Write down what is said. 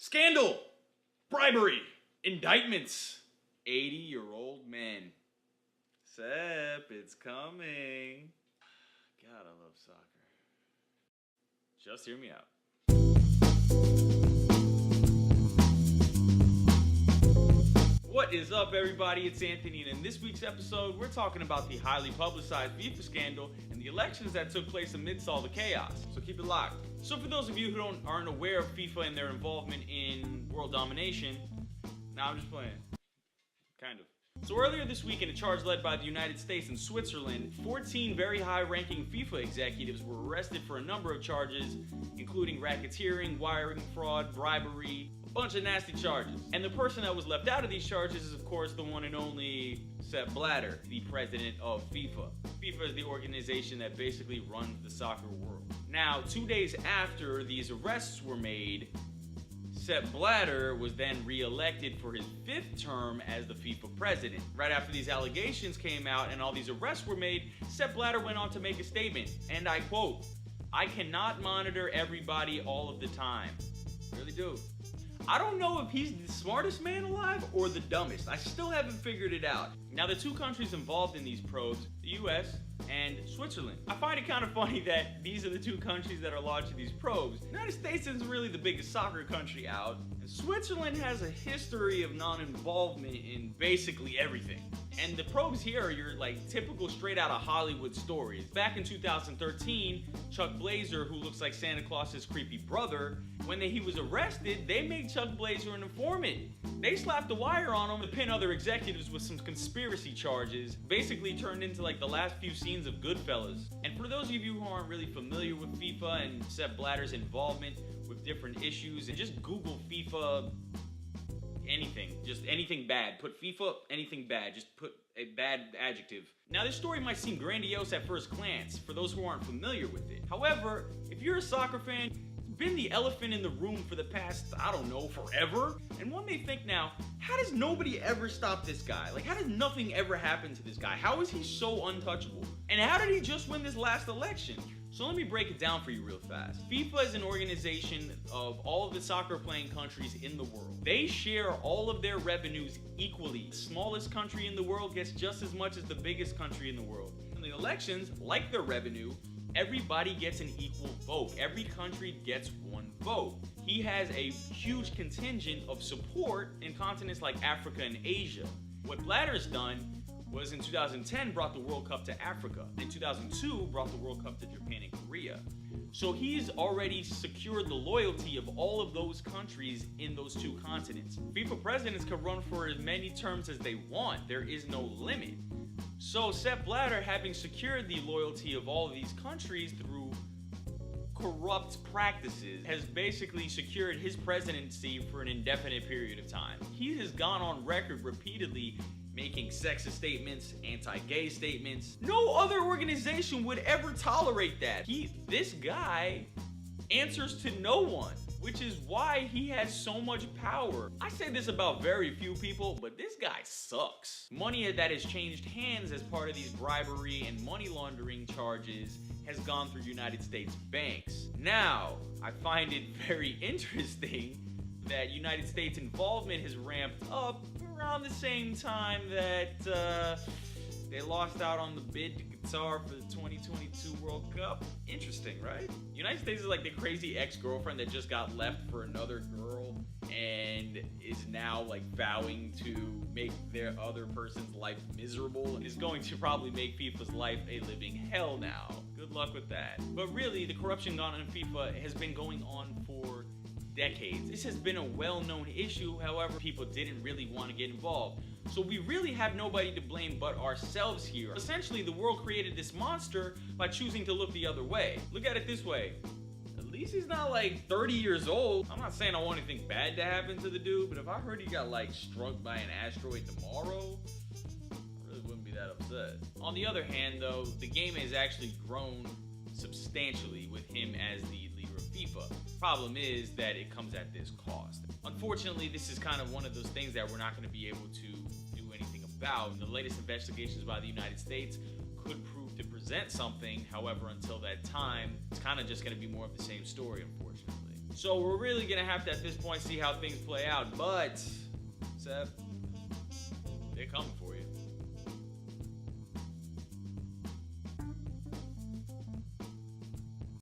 Scandal, bribery, indictments, 80-year-old men. Sepp, it's coming. God, I love soccer. Just hear me out. What is up, everybody? It's Anthony, and in this week's episode, we're talking about the highly publicized FIFA scandal and the elections that took place amidst all the chaos. So keep it locked. So for those of you who aren't aware of FIFA and their involvement in world domination, nah, I'm just playing. Kind of. So earlier this week, in a charge led by the United States and Switzerland, 14 very high-ranking FIFA executives were arrested for a number of charges, including racketeering, wiring fraud, bribery, a bunch of nasty charges. And the person that was left out of these charges is, of course, the one and only Sepp Blatter, the president of FIFA. FIFA is the organization that basically runs the soccer world. Now, 2 days after these arrests were made, Sepp Blatter was then re-elected for his 5th term as the FIFA president. Right after these allegations came out and all these arrests were made, Sepp Blatter went on to make a statement, and I quote, "I cannot monitor everybody all of the time." Really do. I don't know if he's the smartest man alive or the dumbest. I still haven't figured it out. Now, the two countries involved in these probes, the US and Switzerland. I find it kind of funny that these are the two countries that are launching these probes. The United States isn't really the biggest soccer country out, and Switzerland has a history of non-involvement in basically everything. And the probes here are your typical straight out of Hollywood stories. Back in 2013, Chuck Blazer, who looks like Santa Claus's creepy brother, when he was arrested, they made Chuck Blazer an informant. They slapped a wire on him to pin other executives with some conspiracy charges. Basically turned into the last few scenes of Goodfellas. And for those of you who aren't really familiar with FIFA and Sepp Blatter's involvement with different issues, and just Google FIFA anything, just anything bad. Put FIFA, anything bad. Just put a bad adjective. Now, this story might seem grandiose at first glance for those who aren't familiar with it. However, if you're a soccer fan, it's been the elephant in the room for the past, I don't know, forever. And one may think now, how does nobody ever stop this guy? How does nothing ever happen to this guy? How is he so untouchable? And how did he just win this last election? So let me break it down for you real fast. FIFA is an organization of all of the soccer-playing countries in the world. They share all of their revenues equally. The smallest country in the world gets just as much as the biggest country in the world. In the elections, like their revenue, everybody gets an equal vote. Every country gets one vote. He has a huge contingent of support in continents like Africa and Asia. What Blatter's done was in 2010 brought the World Cup to Africa. In 2002 brought the World Cup to Japan and Korea. So he's already secured the loyalty of all of those countries in those two continents. FIFA presidents can run for as many terms as they want. There is no limit. So Sepp Blatter, having secured the loyalty of all of these countries through corrupt practices, has basically secured his presidency for an indefinite period of time. He has gone on record repeatedly making sexist statements, anti-gay statements. No other organization would ever tolerate that. This guy answers to no one, which is why he has so much power. I say this about very few people, but this guy sucks. Money that has changed hands as part of these bribery and money laundering charges has gone through United States banks. Now, I find it very interesting that United States involvement has ramped up around the same time that they lost out on the bid to Qatar for the 2022 World Cup. Interesting, right? United States is like the crazy ex-girlfriend that just got left for another girl and is now vowing to make their other person's life miserable. Is going to probably make FIFA's life a living hell now. Good luck with that. But really, the corruption gone on in FIFA has been going on for decades. This has been a well-known issue, however, people didn't really want to get involved. So we really have nobody to blame but ourselves here. Essentially, the world created this monster by choosing to look the other way. Look at it this way. At least he's not 30 years old. I'm not saying I want anything bad to happen to the dude, but if I heard he got struck by an asteroid tomorrow, I really wouldn't be that upset. On the other hand, though, the game has actually grown substantially with him as the leader of FIFA. Problem is that it comes at this cost. Unfortunately, this is kind of one of those things that we're not going to be able to do anything about. And the latest investigations by the United States could prove to present something. However, until that time, it's kind of just going to be more of the same story, unfortunately. So we're really gonna have to, at this point, see how things play out. But, Sepp, they're coming for you.